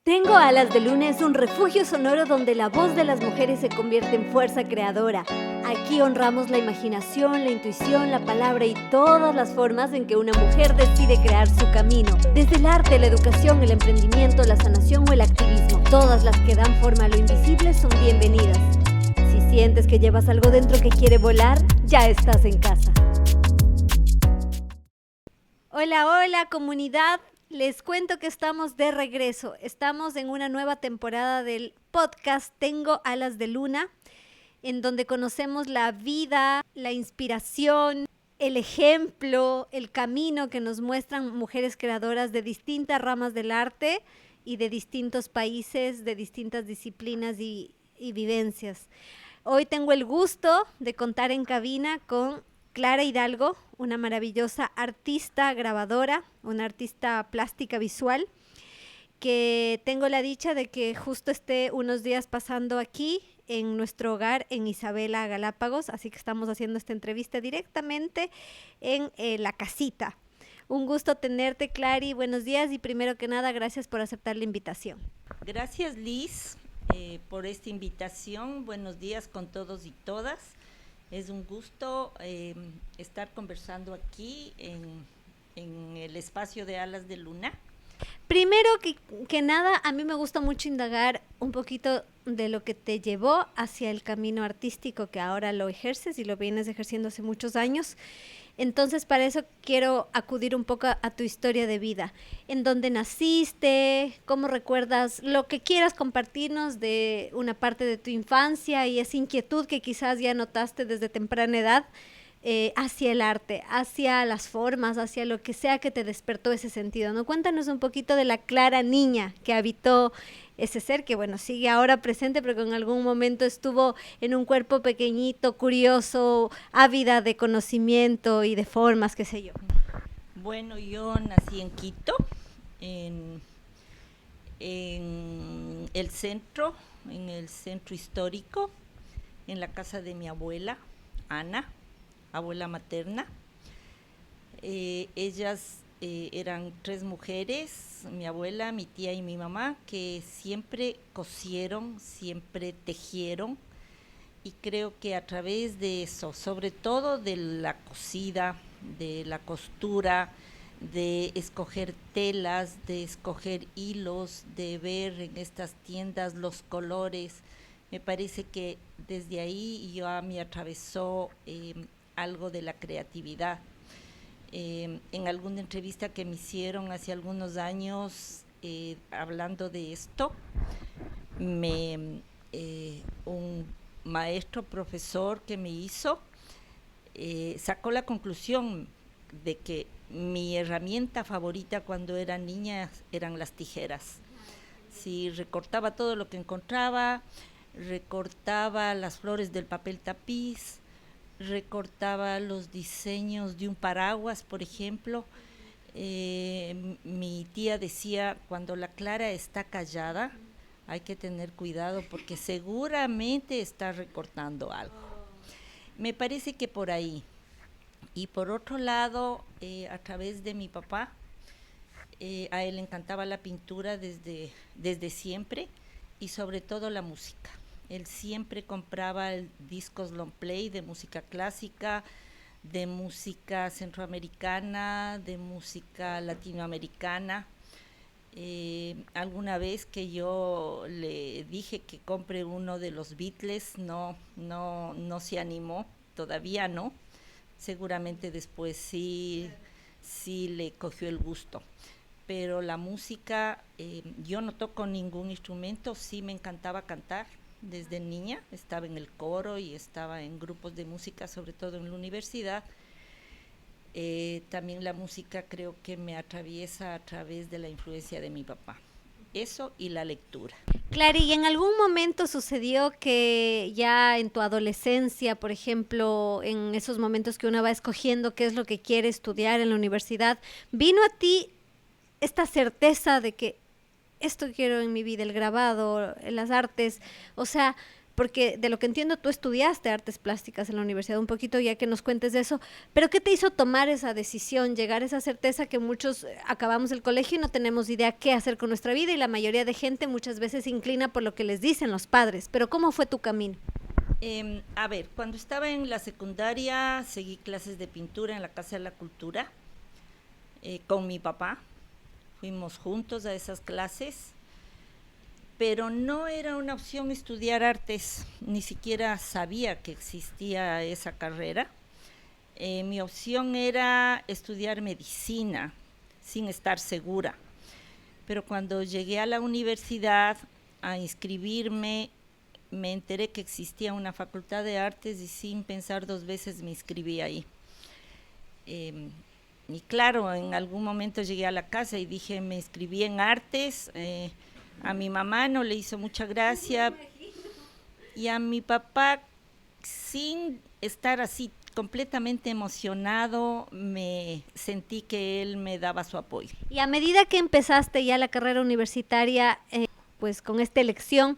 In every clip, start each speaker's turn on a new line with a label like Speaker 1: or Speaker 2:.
Speaker 1: Tengo Alas de Luna es un refugio sonoro donde la voz de las mujeres se convierte en fuerza creadora. Aquí honramos la imaginación, la intuición, la palabra y todas las formas en que una mujer decide crear su camino. Desde el arte, la educación, el emprendimiento, la sanación o el activismo, todas las que dan forma a lo invisible son bienvenidas. Si sientes que llevas algo dentro que quiere volar, ya estás en casa. Hola, hola comunidad. Les cuento que estamos de regreso. Estamos en una nueva temporada del podcast Tengo Alas de Luna, en donde conocemos la vida, la inspiración, el ejemplo, el camino que nos muestran mujeres creadoras de distintas ramas del arte y de distintos países, de distintas disciplinas y vivencias. Hoy tengo el gusto de contar en cabina con Clara Hidalgo, una maravillosa artista grabadora, una artista plástica visual, que tengo la dicha de que justo esté unos días pasando aquí en nuestro hogar en Isabela, Galápagos, así que estamos haciendo esta entrevista directamente en la casita. Un gusto tenerte, Clary, buenos días y primero que nada, gracias por aceptar la invitación.
Speaker 2: Gracias, Liz, por esta invitación. Buenos días con todos y todas. Es un gusto estar conversando aquí en el espacio de Alas de Luna.
Speaker 1: Primero que nada, a mí me gusta mucho indagar un poquito de lo que te llevó hacia el camino artístico que ahora lo ejerces y lo vienes ejerciendo hace muchos años. Entonces, para eso quiero acudir un poco a tu historia de vida. ¿En dónde naciste? ¿Cómo recuerdas? Lo que quieras compartirnos de una parte de tu infancia y esa inquietud que quizás ya notaste desde temprana edad hacia el arte, hacia las formas, hacia lo que sea que te despertó ese sentido, ¿no? Cuéntanos un poquito de la Clara niña que habitó ese ser que, bueno, sigue ahora presente, pero que en algún momento estuvo en un cuerpo pequeñito, curioso, ávida de conocimiento y de formas, qué sé yo.
Speaker 2: Bueno, yo nací en Quito, en el centro histórico, en la casa de mi abuela, Ana, abuela materna. Ellas eran 3 mujeres, mi abuela, mi tía y mi mamá, que siempre cosieron, siempre tejieron, y creo que a través de eso, sobre todo de la cosida, de la costura, de escoger telas, de escoger hilos, de ver en estas tiendas los colores, me parece que desde ahí ya me atravesó algo de la creatividad. En alguna entrevista que me hicieron hace algunos años hablando de esto, un maestro, profesor que me hizo, sacó la conclusión de que mi herramienta favorita cuando era niña eran las tijeras. Sí, recortaba todo lo que encontraba, recortaba las flores del papel tapiz, recortaba los diseños de un paraguas, por ejemplo. Mi tía decía, cuando la Clara está callada, hay que tener cuidado porque seguramente está recortando algo. Me parece que por ahí. Y por otro lado, a través de mi papá, a él le encantaba la pintura desde siempre y sobre todo la música. Él siempre compraba discos long play de música clásica, de música centroamericana, de música latinoamericana. Alguna vez que yo le dije que compre uno de los Beatles, no se animó, todavía no. Seguramente después sí le cogió el gusto. Pero la música, yo no toco ningún instrumento, sí me encantaba cantar. Desde niña estaba en el coro y estaba en grupos de música, sobre todo en la universidad. También la música creo que me atraviesa a través de la influencia de mi papá. Eso y la lectura.
Speaker 1: Clary, ¿y en algún momento sucedió que ya en tu adolescencia, por ejemplo, en esos momentos que uno va escogiendo qué es lo que quiere estudiar en la universidad, vino a ti esta certeza de que esto quiero en mi vida, el grabado, las artes? O sea, porque de lo que entiendo tú estudiaste artes plásticas en la universidad, un poquito ya que nos cuentes de eso, pero ¿qué te hizo tomar esa decisión, llegar a esa certeza que muchos acabamos el colegio y no tenemos idea qué hacer con nuestra vida y la mayoría de gente muchas veces se inclina por lo que les dicen los padres, pero ¿cómo fue tu camino?
Speaker 2: A ver, cuando estaba en la secundaria seguí clases de pintura en la Casa de la Cultura con mi papá. Fuimos juntos a esas clases, pero no era una opción estudiar artes, ni siquiera sabía que existía esa carrera. Mi opción era estudiar medicina, sin estar segura. Pero cuando llegué a la universidad a inscribirme, me enteré que existía una facultad de artes y sin pensar dos veces me inscribí ahí. Y claro, en algún momento llegué a la casa y dije, me inscribí en artes. A mi mamá no le hizo mucha gracia y a mi papá, sin estar así completamente emocionado, me sentí que él me daba su apoyo.
Speaker 1: Y a medida que empezaste ya la carrera universitaria, pues con esta elección,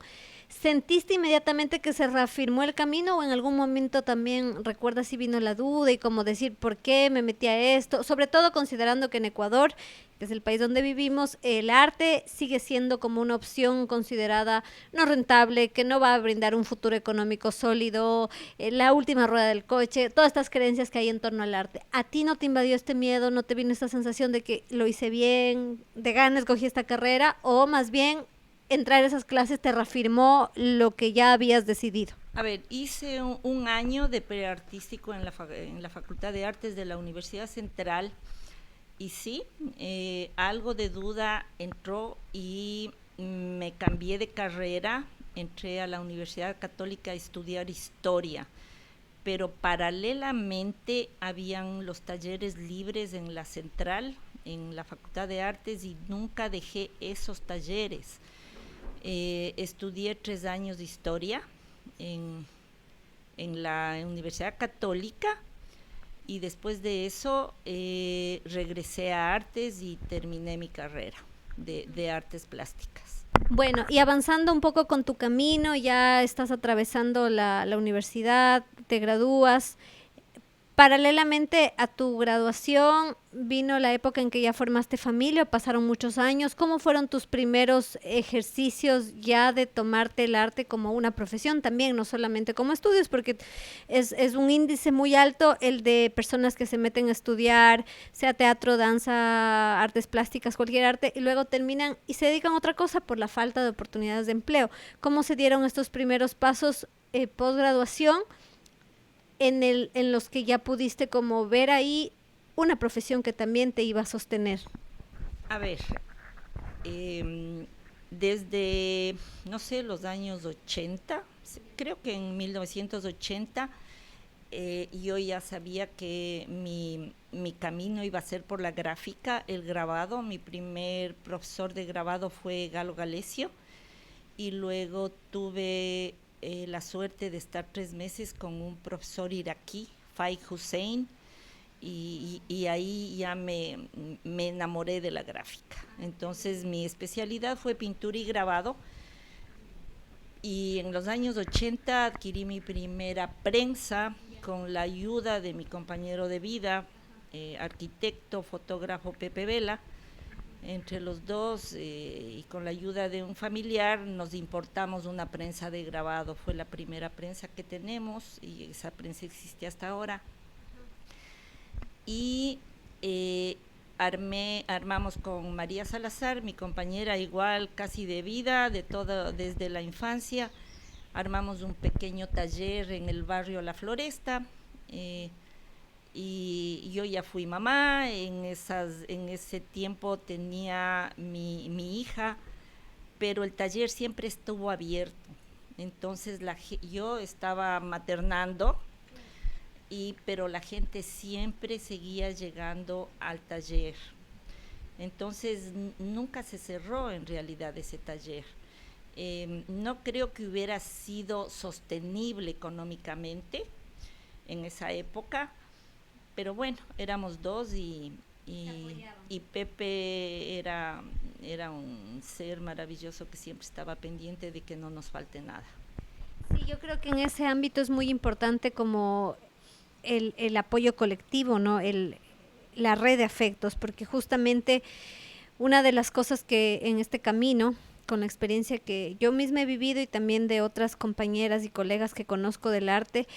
Speaker 1: ¿sentiste inmediatamente que se reafirmó el camino o en algún momento también recuerdas si vino la duda y como decir por qué me metí a esto? Sobre todo considerando que en Ecuador, que es el país donde vivimos, el arte sigue siendo como una opción considerada no rentable, que no va a brindar un futuro económico sólido, la última rueda del coche, todas estas creencias que hay en torno al arte. ¿A ti no te invadió este miedo, no te vino esta sensación de que lo hice bien, de ganas escogí esta carrera o más bien entrar a esas clases te reafirmó lo que ya habías decidido?
Speaker 2: A ver, hice un año de preartístico en la Facultad de Artes de la Universidad Central y sí, algo de duda entró y me cambié de carrera, entré a la Universidad Católica a estudiar historia, pero paralelamente habían los talleres libres en la Central, en la Facultad de Artes y nunca dejé esos talleres. Estudié 3 años de historia en la Universidad Católica y después de eso regresé a artes y terminé mi carrera de artes plásticas.
Speaker 1: Bueno, y avanzando un poco con tu camino, ya estás atravesando la universidad, te gradúas. Paralelamente a tu graduación, vino la época en que ya formaste familia, pasaron muchos años. ¿Cómo fueron tus primeros ejercicios ya de tomarte el arte como una profesión también, no solamente como estudios? Porque es un índice muy alto el de personas que se meten a estudiar, sea teatro, danza, artes plásticas, cualquier arte, y luego terminan y se dedican a otra cosa por la falta de oportunidades de empleo. ¿Cómo se dieron estos primeros pasos posgraduación? En los que ya pudiste como ver ahí una profesión que también te iba a sostener.
Speaker 2: A ver, desde, no sé, los años 80, creo que en 1980, yo ya sabía que mi camino iba a ser por la gráfica, el grabado. Mi primer profesor de grabado fue Galo Galesio y luego tuve la suerte de estar 3 meses con un profesor iraquí, Faik Hussein, y ahí ya me enamoré de la gráfica. Entonces mi especialidad fue pintura y grabado y en los años 80 adquirí mi primera prensa con la ayuda de mi compañero de vida, arquitecto, fotógrafo Pepe Vela. Entre los dos y con la ayuda de un familiar nos importamos una prensa de grabado. Fue la primera prensa que tenemos y esa prensa existe hasta ahora. Y armamos con María Salazar, mi compañera igual casi de vida, de todo, desde la infancia. Armamos un pequeño taller en el barrio La Floresta. Y yo ya fui mamá, en ese tiempo tenía mi hija, pero el taller siempre estuvo abierto. Entonces yo estaba maternando, pero la gente siempre seguía llegando al taller. Entonces nunca se cerró en realidad ese taller. No creo que hubiera sido sostenible económicamente en esa época, pero bueno, éramos dos y Pepe era un ser maravilloso que siempre estaba pendiente de que no nos falte nada.
Speaker 1: Sí, yo creo que en ese ámbito es muy importante como el apoyo colectivo, ¿no? La red de afectos, porque justamente una de las cosas que en este camino, con la experiencia que yo misma he vivido y también de otras compañeras y colegas que conozco del arte,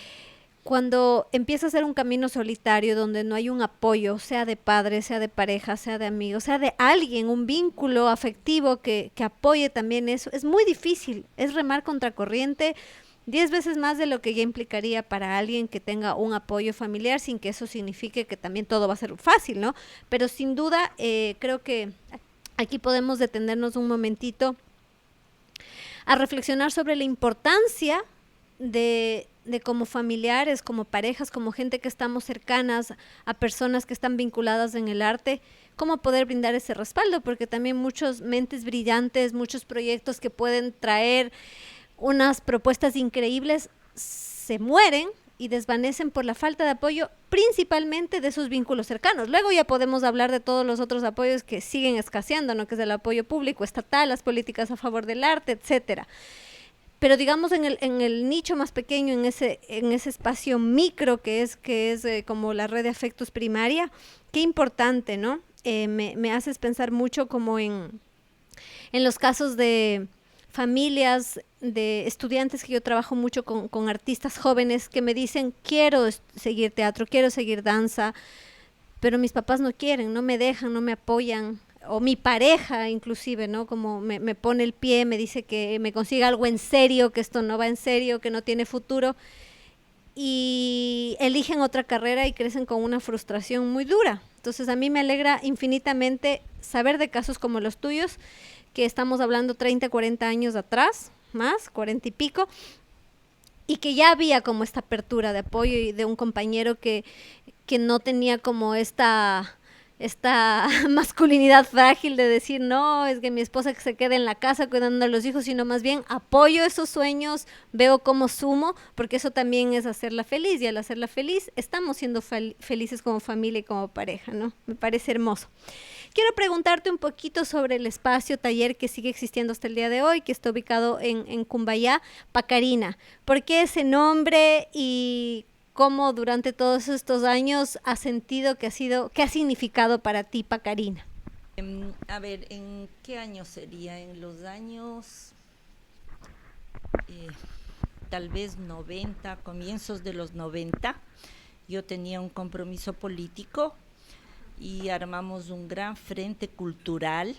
Speaker 1: cuando empieza a ser un camino solitario donde no hay un apoyo, sea de padres, sea de pareja, sea de amigos, sea de alguien, un vínculo afectivo que apoye también eso, es muy difícil, es remar contracorriente 10 veces más de lo que ya implicaría para alguien que tenga un apoyo familiar, sin que eso signifique que también todo va a ser fácil, ¿no? Pero sin duda, creo que aquí podemos detenernos un momentito a reflexionar sobre la importancia de como familiares, como parejas, como gente que estamos cercanas a personas que están vinculadas en el arte, cómo poder brindar ese respaldo, porque también muchas mentes brillantes, muchos proyectos que pueden traer unas propuestas increíbles se mueren y desvanecen por la falta de apoyo, principalmente de sus vínculos cercanos. Luego ya podemos hablar de todos los otros apoyos que siguen escaseando, ¿no? Que es el apoyo público, estatal, las políticas a favor del arte, etcétera. Pero digamos en el nicho más pequeño, en ese espacio micro que es como la red de afectos primaria, qué importante, ¿no? Me haces pensar mucho como en los casos de familias, de estudiantes que yo trabajo mucho con artistas jóvenes que me dicen, quiero seguir teatro, quiero seguir danza, pero mis papás no quieren, no me dejan, no me apoyan, o mi pareja inclusive, ¿no? Como me pone el pie, me dice que me consiga algo en serio, que esto no va en serio, que no tiene futuro, y eligen otra carrera y crecen con una frustración muy dura. Entonces a mí me alegra infinitamente saber de casos como los tuyos, que estamos hablando 30, 40 años atrás, más, 40 y pico, y que ya había como esta apertura de apoyo y de un compañero que no tenía como esta masculinidad frágil de decir, no, es que mi esposa que se quede en la casa cuidando a los hijos, sino más bien apoyo esos sueños, veo cómo sumo, porque eso también es hacerla feliz, y al hacerla feliz estamos siendo felices como familia y como pareja, ¿no? Me parece hermoso. Quiero preguntarte un poquito sobre el espacio taller que sigue existiendo hasta el día de hoy, que está ubicado en Cumbayá, Pacarina. ¿Por qué ese nombre y cómo durante todos estos años has sentido que qué ha significado para ti Pacarina?
Speaker 2: A ver, ¿en qué año sería? En los años tal vez 90, comienzos de los 90. Yo tenía un compromiso político y armamos un gran frente cultural,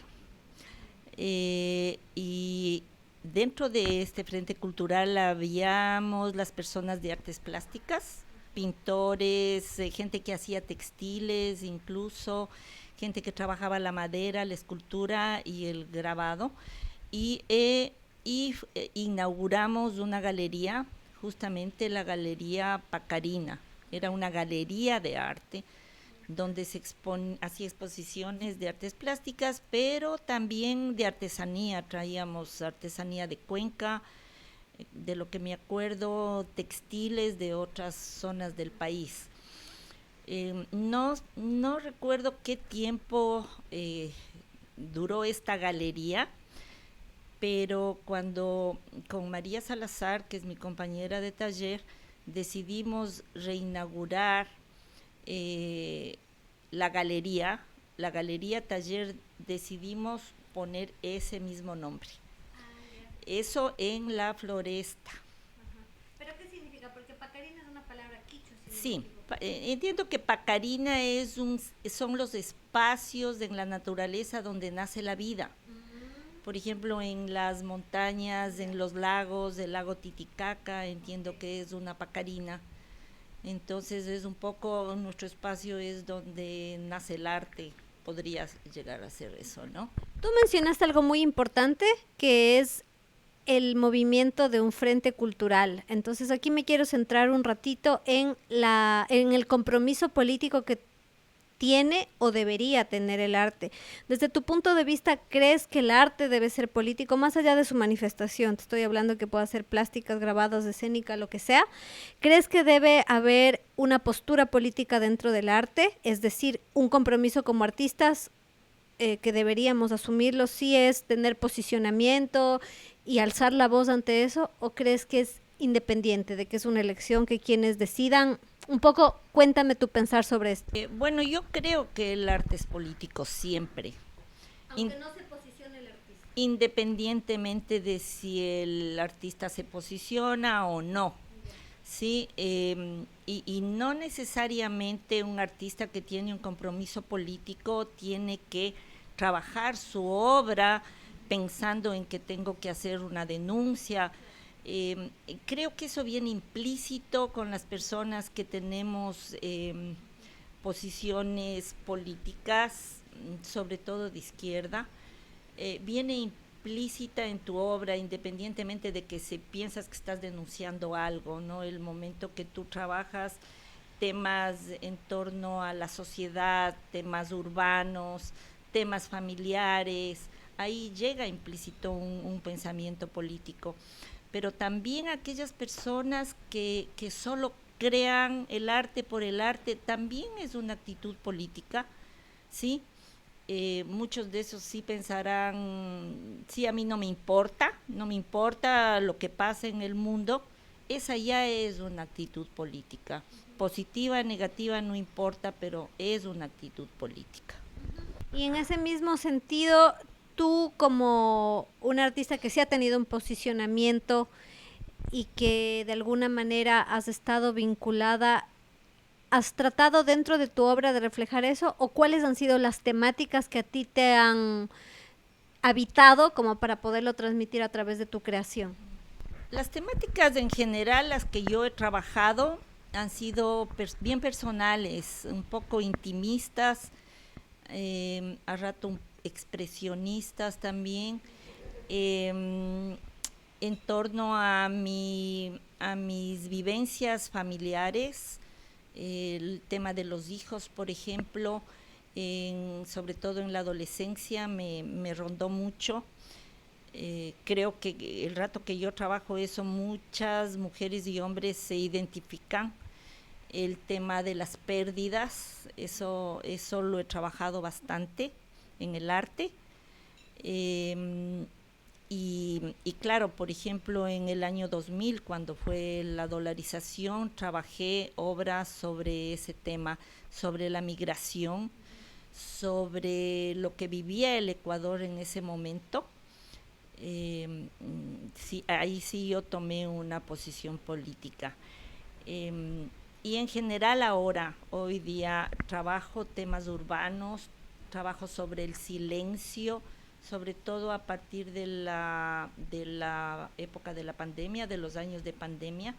Speaker 2: y dentro de este frente cultural habíamos las personas de artes plásticas, pintores, gente que hacía textiles, incluso gente que trabajaba la madera, la escultura y el grabado, y inauguramos una galería, justamente la Galería Pacarina. Era una galería de arte donde se hacía exposiciones de artes plásticas, pero también de artesanía. Traíamos artesanía de Cuenca, de lo que me acuerdo, textiles de otras zonas del país. No recuerdo qué tiempo duró esta galería, pero cuando con María Salazar, que es mi compañera de taller, decidimos reinaugurar la galería taller, decidimos poner ese mismo nombre. Eso en la Floresta.
Speaker 1: ¿Pero qué significa? Porque Pacarina es una palabra quichua.
Speaker 2: Sí, entiendo que Pacarina son los espacios en la naturaleza donde nace la vida. Por ejemplo, en las montañas, en los lagos, el lago Titicaca, entiendo que es una pacarina. Entonces es un poco, nuestro espacio es donde nace el arte, podría llegar a ser eso, ¿no?
Speaker 1: Tú mencionaste algo muy importante, que es el movimiento de un frente cultural. Entonces aquí me quiero centrar un ratito en el compromiso político que tiene o debería tener el arte. Desde tu punto de vista, ¿crees que el arte debe ser político más allá de su manifestación? Te estoy hablando que pueda ser plásticas, grabados, escénica, lo que sea. ¿Crees que debe haber una postura política dentro del arte? Es decir, un compromiso como artistas que deberíamos asumirlo, sí es tener posicionamiento y alzar la voz ante eso, ¿o crees que es independiente, de que es una elección que quienes decidan. Un poco, cuéntame tu pensar sobre esto.
Speaker 2: Bueno, yo creo que el arte es político siempre.
Speaker 1: Aunque no se posicione el artista.
Speaker 2: Independientemente de si el artista se posiciona o no. Sí, y no necesariamente un artista que tiene un compromiso político tiene que trabajar su obra pensando en que tengo que hacer una denuncia. Creo que eso viene implícito con las personas que tenemos posiciones políticas, sobre todo de izquierda. Viene implícita en tu obra, independientemente de que se piensas que estás denunciando algo, ¿no? El momento que tú trabajas temas en torno a la sociedad, temas urbanos, temas familiares, ahí llega implícito un pensamiento político. Pero también aquellas personas que solo crean el arte por el arte, también es una actitud política, ¿sí? Muchos de esos sí pensarán, sí, a mí no me importa, no me importa lo que pasa en el mundo. Esa ya es una actitud política. Positiva, negativa, no importa, pero es una actitud política.
Speaker 1: Y en ese mismo sentido, tú como un artista que sí ha tenido un posicionamiento y que de alguna manera has estado vinculada, ¿has tratado dentro de tu obra de reflejar eso? ¿O cuáles han sido las temáticas que a ti te han habitado como para poderlo transmitir a través de tu creación?
Speaker 2: Las temáticas en general, las que yo he trabajado, han sido bien personales, un poco intimistas, a rato expresionistas también, en torno a mis vivencias familiares, el tema de los hijos, por ejemplo, sobre todo en la adolescencia me rondó mucho. Creo que el rato que yo trabajo eso, muchas mujeres y hombres se identifican. El tema de las pérdidas, eso lo he trabajado bastante en el arte. Y claro, por ejemplo, en el año 2000, cuando fue la dolarización, trabajé obras sobre ese tema, sobre la migración, sobre lo que vivía el Ecuador en ese momento. Sí, ahí sí yo tomé una posición política. Y en general ahora, hoy día, trabajo temas urbanos, trabajo sobre el silencio, sobre todo a partir de la época de la pandemia, de los años de pandemia.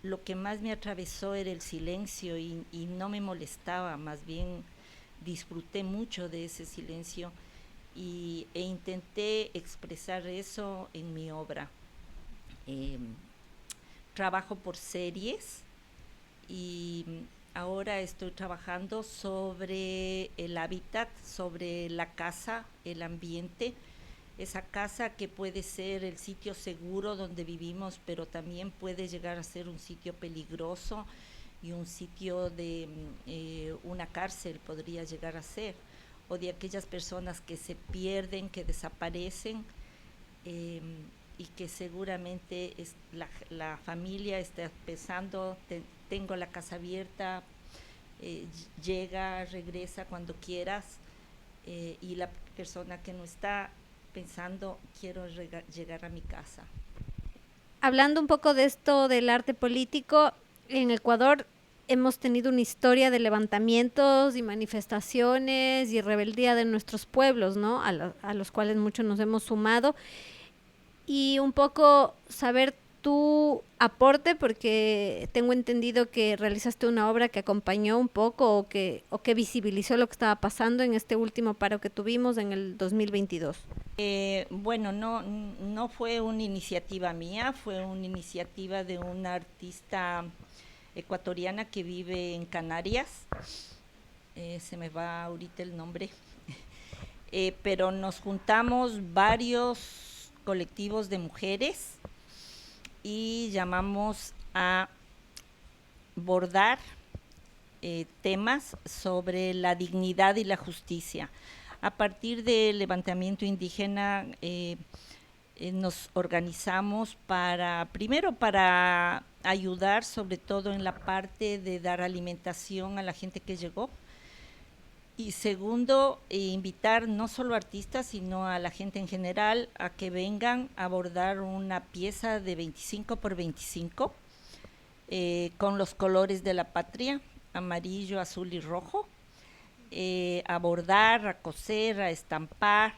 Speaker 2: Lo que más me atravesó era el silencio y no me molestaba, más bien disfruté mucho de ese silencio e intenté expresar eso en mi obra. Trabajo por series y ahora estoy trabajando sobre el hábitat, sobre la casa, el ambiente, esa casa que puede ser el sitio seguro donde vivimos, pero también puede llegar a ser un sitio peligroso y un sitio de una cárcel podría llegar a ser, o de aquellas personas que se pierden, que desaparecen, y que seguramente la familia está pensando, tengo la casa abierta, llega, regresa cuando quieras, y la persona que no está pensando, quiero llegar a mi casa.
Speaker 1: Hablando un poco de esto del arte político, en Ecuador hemos tenido una historia de levantamientos y manifestaciones y rebeldía de nuestros pueblos, ¿no? A los cuales muchos nos hemos sumado. Y un poco saber tu aporte, porque tengo entendido que realizaste una obra que acompañó un poco o que visibilizó lo que estaba pasando en este último paro que tuvimos en el 2022.
Speaker 2: Bueno, no fue una iniciativa mía, fue una iniciativa de una artista ecuatoriana que vive en Canarias. Se me va ahorita el nombre. Pero nos juntamos varios colectivos de mujeres y llamamos a bordar temas sobre la dignidad y la justicia. A partir del levantamiento indígena nos organizamos primero para ayudar sobre todo en la parte de dar alimentación a la gente que llegó, y segundo, invitar no solo artistas, sino a la gente en general a que vengan a bordar una pieza de 25 por 25 con los colores de la patria, amarillo, azul y rojo, a bordar, a coser, a estampar,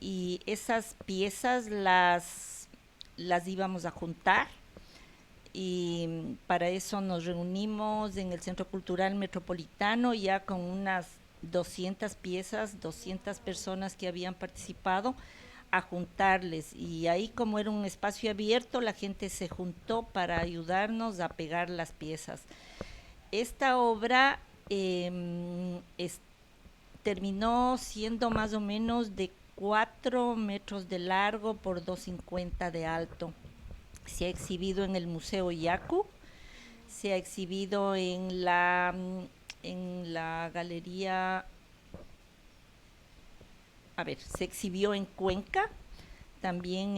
Speaker 2: y esas piezas las íbamos a juntar, y para eso nos reunimos en el Centro Cultural Metropolitano ya con unas 200 piezas, 200 personas que habían participado, a juntarles, y ahí como era un espacio abierto, la gente se juntó para ayudarnos a pegar las piezas. Esta obra terminó siendo más o menos de 4 metros de largo por 2,50 de alto. Se ha exhibido en el Museo Yacu, se ha exhibido en la galería, se exhibió en Cuenca, también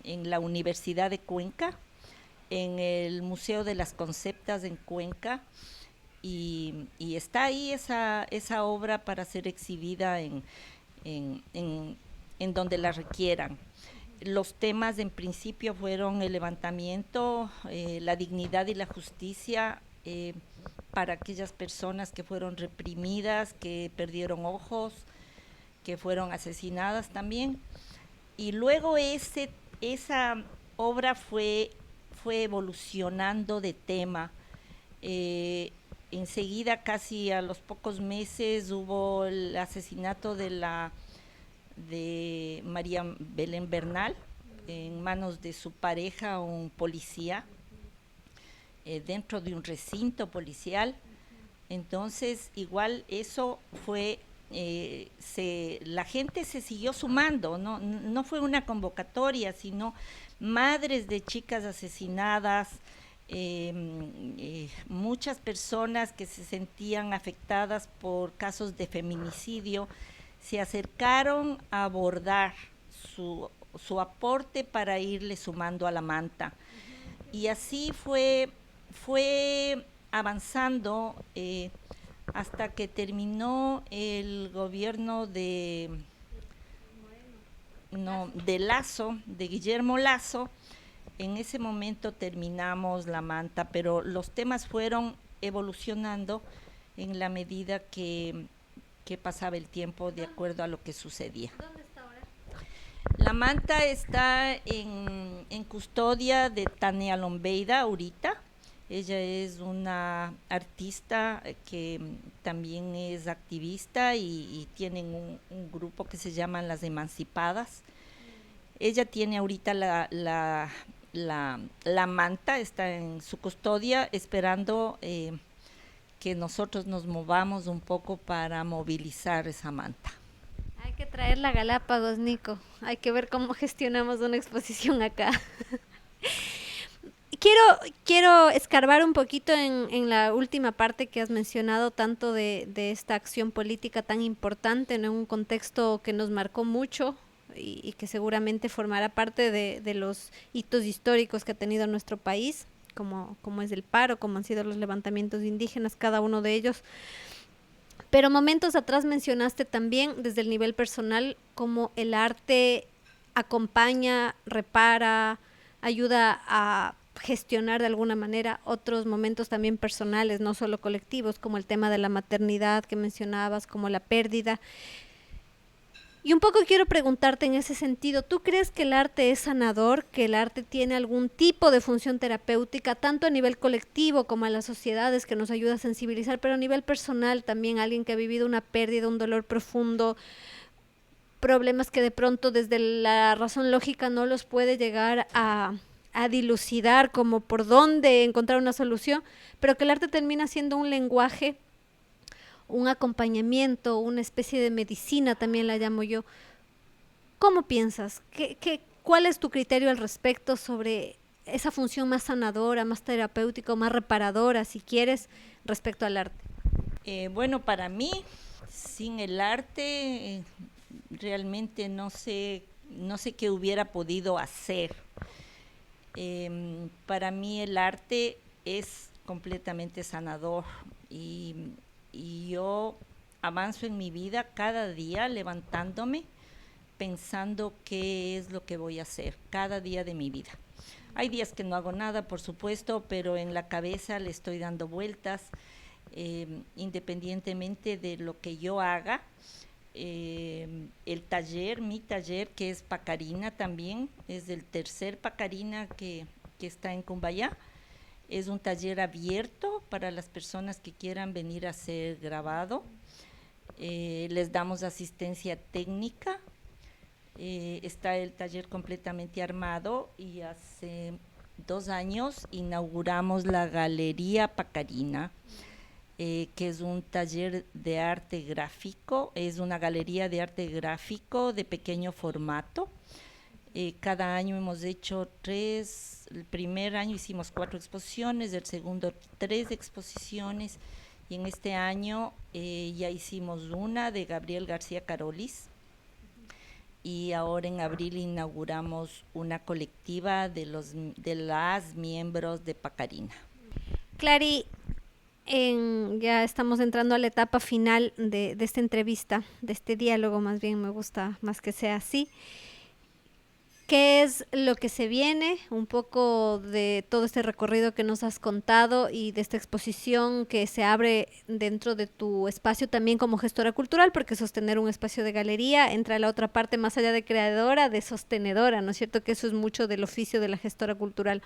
Speaker 2: en la Universidad de Cuenca, en el Museo de las Conceptas en Cuenca, y está ahí esa obra para ser exhibida en donde la requieran. Los temas en principio fueron el levantamiento, la dignidad y la justicia para aquellas personas que fueron reprimidas, que perdieron ojos, que fueron asesinadas también. Y luego esa obra fue evolucionando de tema. Enseguida, casi a los pocos meses, hubo el asesinato de María Belén Bernal en manos de su pareja, un policía, dentro de un recinto policial. Entonces, igual eso fue, la gente se siguió sumando, no fue una convocatoria, sino madres de chicas asesinadas, muchas personas que se sentían afectadas por casos de feminicidio, se acercaron a abordar su aporte para irle sumando a la manta. Y así fue avanzando hasta que terminó el gobierno de Lasso, de Guillermo Lasso. En ese momento terminamos la manta, pero los temas fueron evolucionando en la medida que pasaba el tiempo, de acuerdo a lo que sucedía.
Speaker 1: ¿Dónde está ahora?
Speaker 2: La manta está en custodia de Tania Lombeida ahorita. Ella es una artista que también es activista y tienen un grupo que se llaman Las Emancipadas. Ella tiene ahorita la manta, está en su custodia, esperando que nosotros nos movamos un poco para movilizar esa manta.
Speaker 1: Hay que traerla a Galápagos, Nico. Hay que ver cómo gestionamos una exposición acá. Quiero escarbar un poquito en la última parte que has mencionado, tanto de esta acción política tan importante en un contexto que nos marcó mucho y que seguramente formará parte de los hitos históricos que ha tenido nuestro país, como es el paro, como han sido los levantamientos indígenas, cada uno de ellos. Pero momentos atrás mencionaste también desde el nivel personal cómo el arte acompaña, repara, ayuda a gestionar de alguna manera otros momentos también personales, no solo colectivos, como el tema de la maternidad que mencionabas, como la pérdida. Y un poco quiero preguntarte en ese sentido, ¿tú crees que el arte es sanador, que el arte tiene algún tipo de función terapéutica, tanto a nivel colectivo como a las sociedades, que nos ayuda a sensibilizar, pero a nivel personal también, alguien que ha vivido una pérdida, un dolor profundo, problemas que de pronto desde la razón lógica no los puede llegar a dilucidar como por dónde encontrar una solución, pero que el arte termina siendo un lenguaje, un acompañamiento, una especie de medicina, también la llamo yo? ¿Cómo piensas? ¿Cuál es tu criterio al respecto sobre esa función más sanadora, más terapéutica, más reparadora, si quieres, respecto al arte?
Speaker 2: Bueno, para mí, sin el arte, realmente no sé no sé qué hubiera podido hacer. Para mí el arte es completamente sanador y yo avanzo en mi vida cada día levantándome pensando qué es lo que voy a hacer cada día de mi vida. Hay días que no hago nada, por supuesto, pero en la cabeza le estoy dando vueltas, independientemente de lo que yo haga. El taller, mi taller, que es Pacarina también, es el tercer Pacarina que está en Cumbayá. Es un taller abierto para las personas que quieran venir a ser grabado. Les damos asistencia técnica. Está el taller completamente armado y hace 2 años inauguramos la Galería Pacarina, que es un taller de arte gráfico, es una galería de arte gráfico de pequeño formato. Cada año hemos hecho 3, el primer año hicimos 4 exposiciones, el segundo 3 exposiciones, y en este año ya hicimos una de Gabriel García Carolis, y ahora en abril inauguramos una colectiva de las miembros de Pacarina.
Speaker 1: Clary, ya estamos entrando a la etapa final de esta entrevista, de este diálogo, más bien me gusta más que sea así. ¿Qué es lo que se viene? Un poco de todo este recorrido que nos has contado y de esta exposición que se abre dentro de tu espacio también como gestora cultural, porque sostener un espacio de galería entra a la otra parte más allá de creadora, de sostenedora, ¿no es cierto? Que eso es mucho del oficio de la gestora cultural.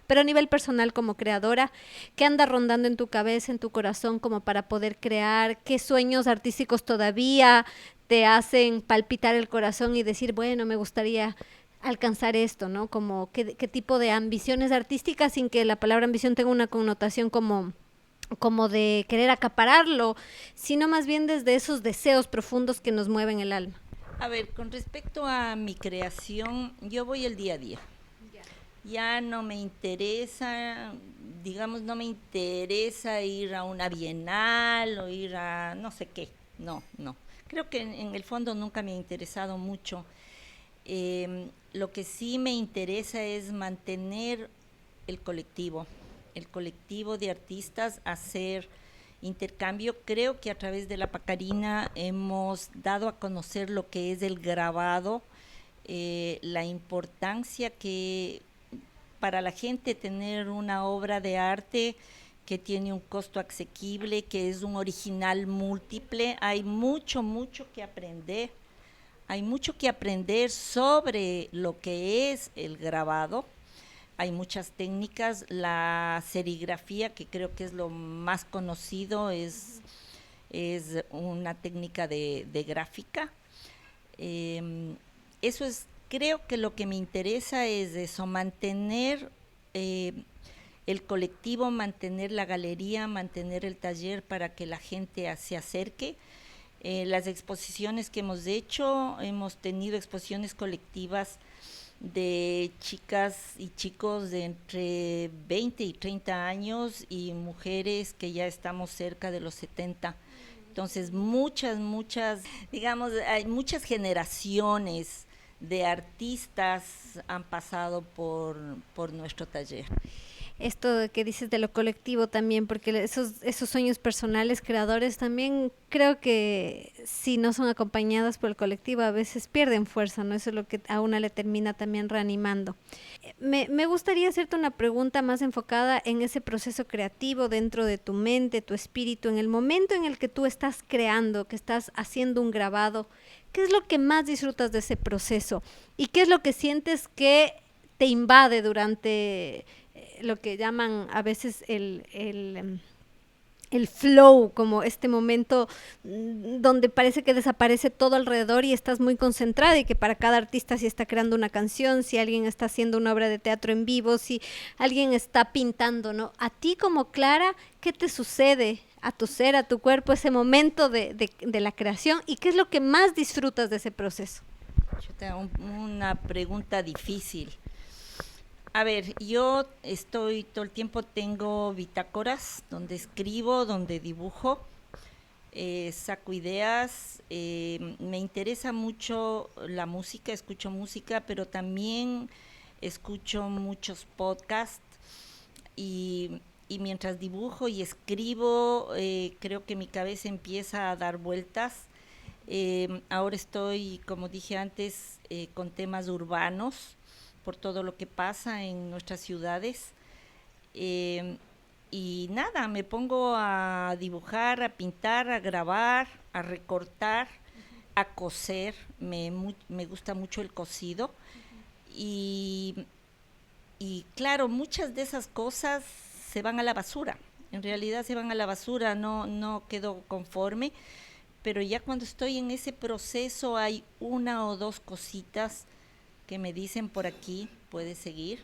Speaker 1: Pero a nivel personal como creadora, ¿qué anda rondando en tu cabeza, en tu corazón como para poder crear? ¿Qué sueños artísticos todavía te hacen palpitar el corazón y decir, bueno, me gustaría alcanzar esto, ¿no? Como qué tipo de ambiciones artísticas, sin que la palabra ambición tenga una connotación como de querer acapararlo, sino más bien desde esos deseos profundos que nos mueven el alma.
Speaker 2: A ver, con respecto a mi creación, yo voy el día a día. Ya no me interesa, digamos, no me interesa ir a una bienal o ir a no sé qué. No. Creo que en el fondo nunca me ha interesado mucho. Lo que sí me interesa es mantener el colectivo de artistas, hacer intercambio. Creo que a través de la Pacarina hemos dado a conocer lo que es el grabado, la importancia que para la gente tener una obra de arte que tiene un costo asequible, que es un original múltiple. Hay mucho que aprender. Hay mucho que aprender sobre lo que es el grabado. Hay muchas técnicas. La serigrafía, que creo que es lo más conocido, es una técnica de gráfica. Eso es, creo que lo que me interesa es eso, mantener el colectivo, mantener la galería, mantener el taller para que la gente se acerque. Las exposiciones que hemos hecho, hemos tenido exposiciones colectivas de chicas y chicos de entre 20 y 30 años y mujeres que ya estamos cerca de los 70. Entonces, muchas, digamos, hay muchas generaciones de artistas han pasado por nuestro taller.
Speaker 1: Esto que dices de lo colectivo también, porque esos sueños personales, creadores, también creo que si no son acompañadas por el colectivo a veces pierden fuerza, ¿no? Eso es lo que a una le termina también reanimando. Me gustaría hacerte una pregunta más enfocada en ese proceso creativo dentro de tu mente, tu espíritu, en el momento en el que tú estás creando, que estás haciendo un grabado. ¿Qué es lo que más disfrutas de ese proceso? ¿Y qué es lo que sientes que te invade durante lo que llaman a veces el flow, como este momento donde parece que desaparece todo alrededor y estás muy concentrada, y que para cada artista, si está creando una canción, si alguien está haciendo una obra de teatro en vivo, si alguien está pintando, ¿no? A ti como Clara, ¿qué te sucede a tu ser, a tu cuerpo, ese momento de la creación, y qué es lo que más disfrutas de ese proceso?
Speaker 2: Una pregunta difícil. A ver, yo estoy todo el tiempo, tengo bitácoras donde escribo, donde dibujo. saco ideas, me interesa mucho la música, escucho música, pero también escucho muchos podcasts y mientras dibujo y escribo, creo que mi cabeza empieza a dar vueltas. Ahora estoy, como dije antes, con temas urbanos por todo lo que pasa en nuestras ciudades. Eh, y nada, me pongo a dibujar, a pintar, a grabar, a recortar, a coser. Me gusta mucho el cosido. Y, y claro, muchas de esas cosas se van a la basura. En realidad se van a la basura, no quedo conforme, pero ya cuando estoy en ese proceso hay una o dos cositas que me dicen por aquí, puedes seguir.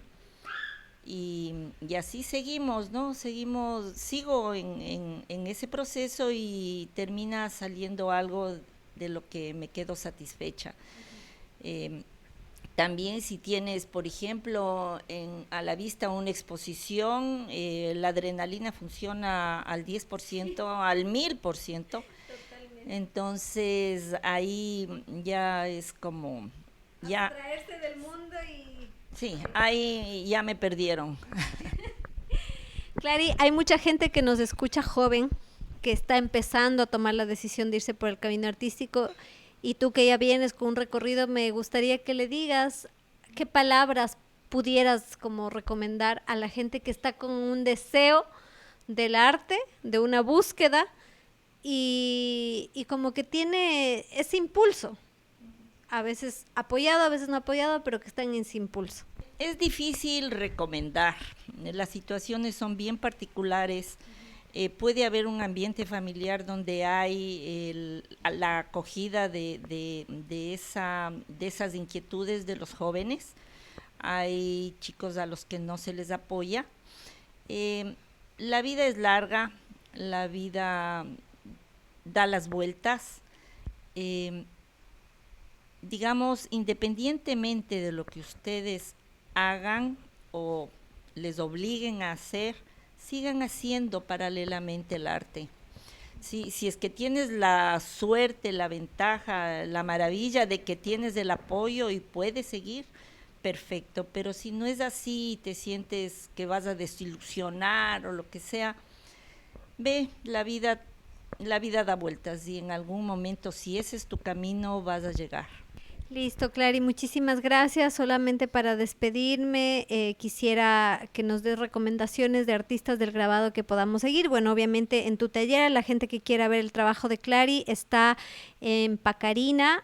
Speaker 2: Y así seguimos, ¿no? Sigo en ese proceso y termina saliendo algo de lo que me quedo satisfecha. Eh, También si tienes, por ejemplo, a la vista una exposición, la adrenalina funciona al 10%, al 1000%. Entonces ahí ya es como, ya,
Speaker 1: Abstraerse del mundo y...
Speaker 2: sí, ahí ya me perdieron.
Speaker 1: Clary, hay mucha gente que nos escucha joven, que está empezando a tomar la decisión de irse por el camino artístico, y tú que ya vienes con un recorrido, me gustaría que le digas qué palabras pudieras como recomendar a la gente que está con un deseo del arte, de una búsqueda, y como que tiene ese impulso, a veces apoyado, a veces no apoyado, pero que están en ese impulso.
Speaker 2: Es difícil recomendar, las situaciones son bien particulares. Puede haber un ambiente familiar donde hay la acogida de esas inquietudes de los jóvenes. Hay chicos a los que no se les apoya. Eh, la vida es larga, la vida da las vueltas. Eh, digamos, independientemente de lo que ustedes hagan o les obliguen a hacer, sigan haciendo paralelamente el arte. Si es que tienes la suerte, la ventaja, la maravilla de que tienes el apoyo y puedes seguir, perfecto. Pero si no es así y te sientes que vas a desilusionar o lo que sea, ve, la vida da vueltas y en algún momento, si ese es tu camino, vas a llegar.
Speaker 1: Listo, Clary, muchísimas gracias. Solamente para despedirme, quisiera que nos des recomendaciones de artistas del grabado que podamos seguir. Bueno, obviamente en tu taller, la gente que quiera ver el trabajo de Clary está en Pacarina,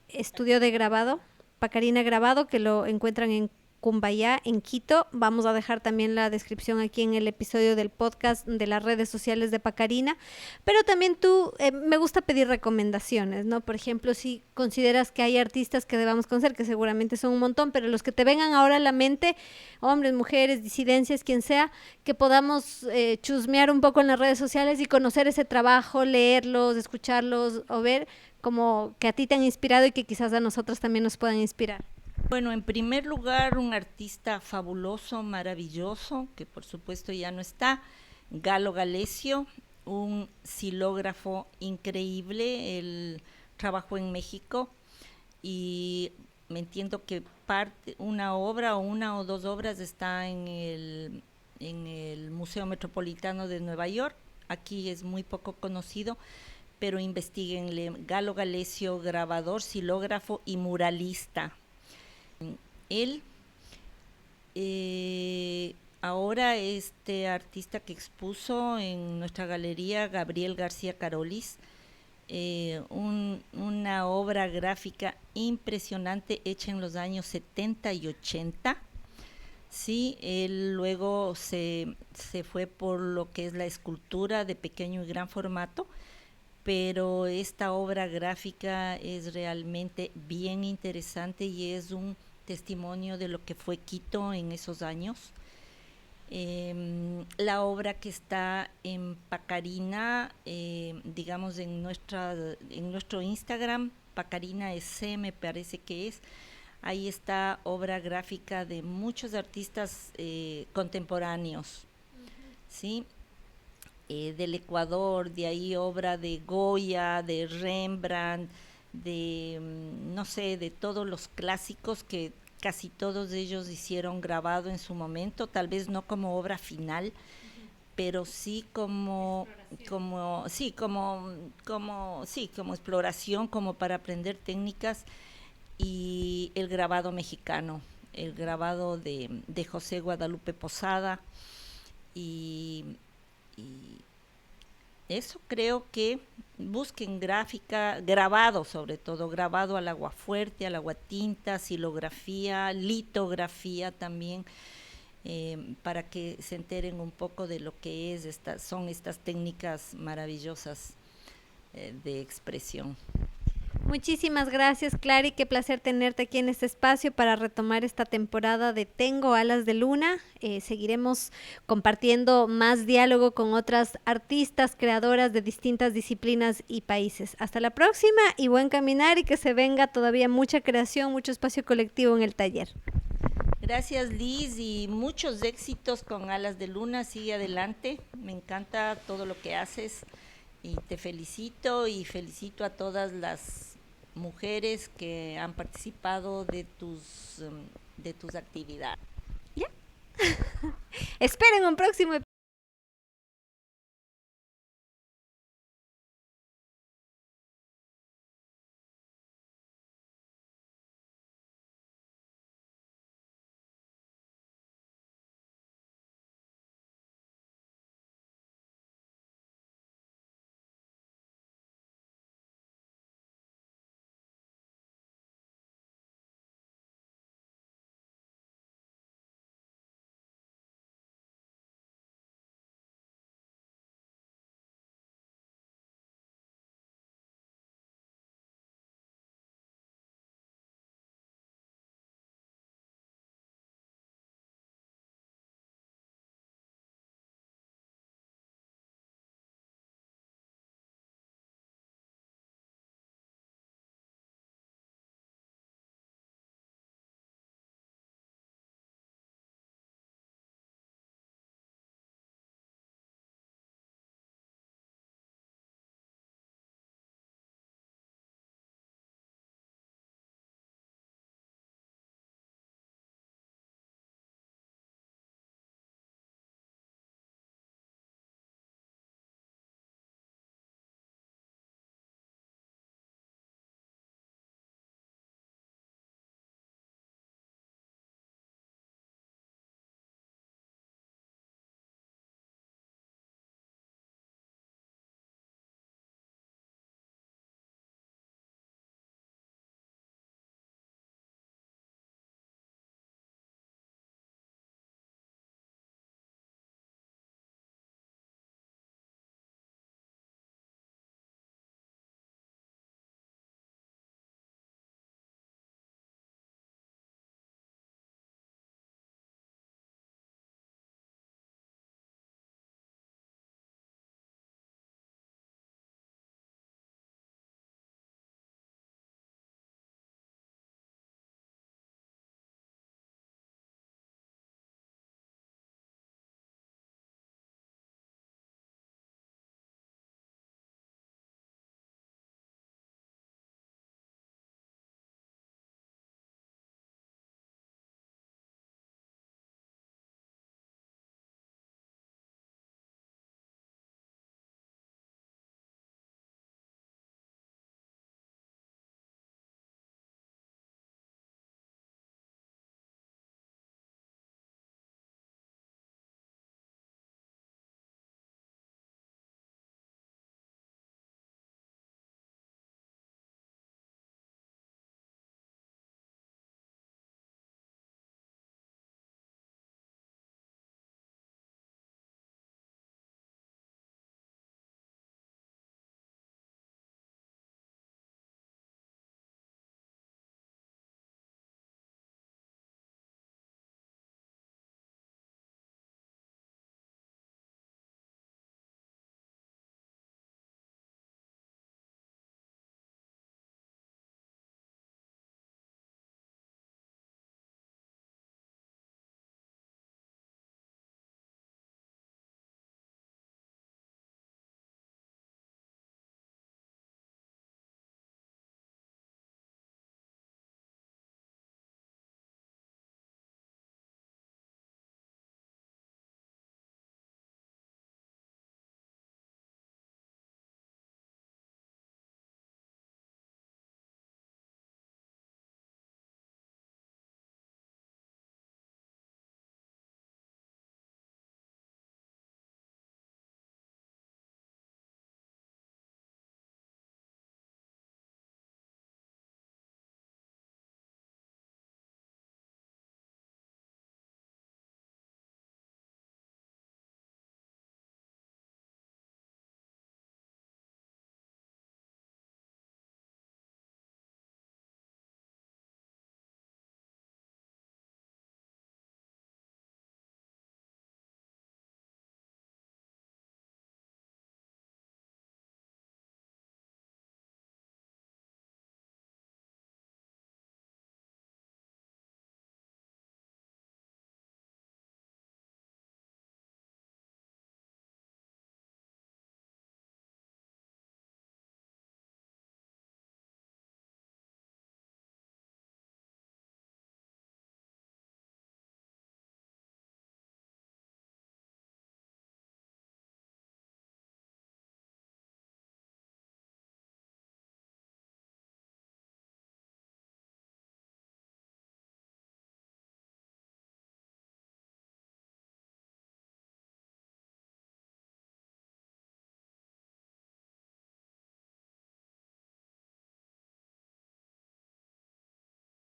Speaker 1: estudio de grabado, Pacarina Grabado, que lo encuentran en Cumbayá, en Quito. Vamos a dejar también la descripción aquí en el episodio del podcast de las redes sociales de Pacarina. Pero también tú, me gusta pedir recomendaciones, ¿no? Por ejemplo, si consideras que hay artistas que debamos conocer, que seguramente son un montón, pero los que te vengan ahora a la mente, hombres, mujeres, disidencias, quien sea, que podamos chusmear un poco en las redes sociales y conocer ese trabajo, leerlos, escucharlos o ver como que a ti te han inspirado y que quizás a nosotros también nos puedan inspirar.
Speaker 2: Bueno, en primer lugar, un artista fabuloso, maravilloso, que por supuesto ya no está, Galo Galecio, un xilógrafo increíble. Él trabajó en México y me entiendo que una obra o una o dos obras está en el Museo Metropolitano de Nueva York. Aquí es muy poco conocido, pero investiguenle. Galo Galecio, grabador, xilógrafo y muralista. Él, ahora este artista que expuso en nuestra galería, Gabriel García Carolis, una obra gráfica impresionante hecha en los años 70 y 80. Sí, él luego se fue por lo que es la escultura de pequeño y gran formato, pero esta obra gráfica es realmente bien interesante y es un testimonio de lo que fue Quito en esos años. La obra que está en Pacarina, digamos en nuestro Instagram, Pacarina SC me parece que es, ahí está obra gráfica de muchos artistas contemporáneos, ¿sí? del Ecuador, de ahí obra de Goya, de Rembrandt, de, no sé, de todos los clásicos que casi todos ellos hicieron grabado en su momento, tal vez no como obra final, pero sí como exploración, como para aprender técnicas, y el grabado mexicano, el grabado de José Guadalupe Posada, y, y eso creo que busquen gráfica, grabado sobre todo, grabado al agua fuerte, al agua tinta, silografía, litografía también, para que se enteren un poco de lo que son estas técnicas maravillosas de expresión.
Speaker 1: Muchísimas gracias, Clary. Qué placer tenerte aquí en este espacio para retomar esta temporada de Tengo Alas de Luna. Seguiremos compartiendo más diálogo con otras artistas, creadoras de distintas disciplinas y países. Hasta la próxima y buen caminar, y que se venga todavía mucha creación, mucho espacio colectivo en el taller.
Speaker 2: Gracias, Liz, y muchos éxitos con Alas de Luna. Sigue adelante. Me encanta todo lo que haces y te felicito, y felicito a todas las mujeres que han participado de tus actividades.
Speaker 1: ¿Ya? Esperen un próximo episodio.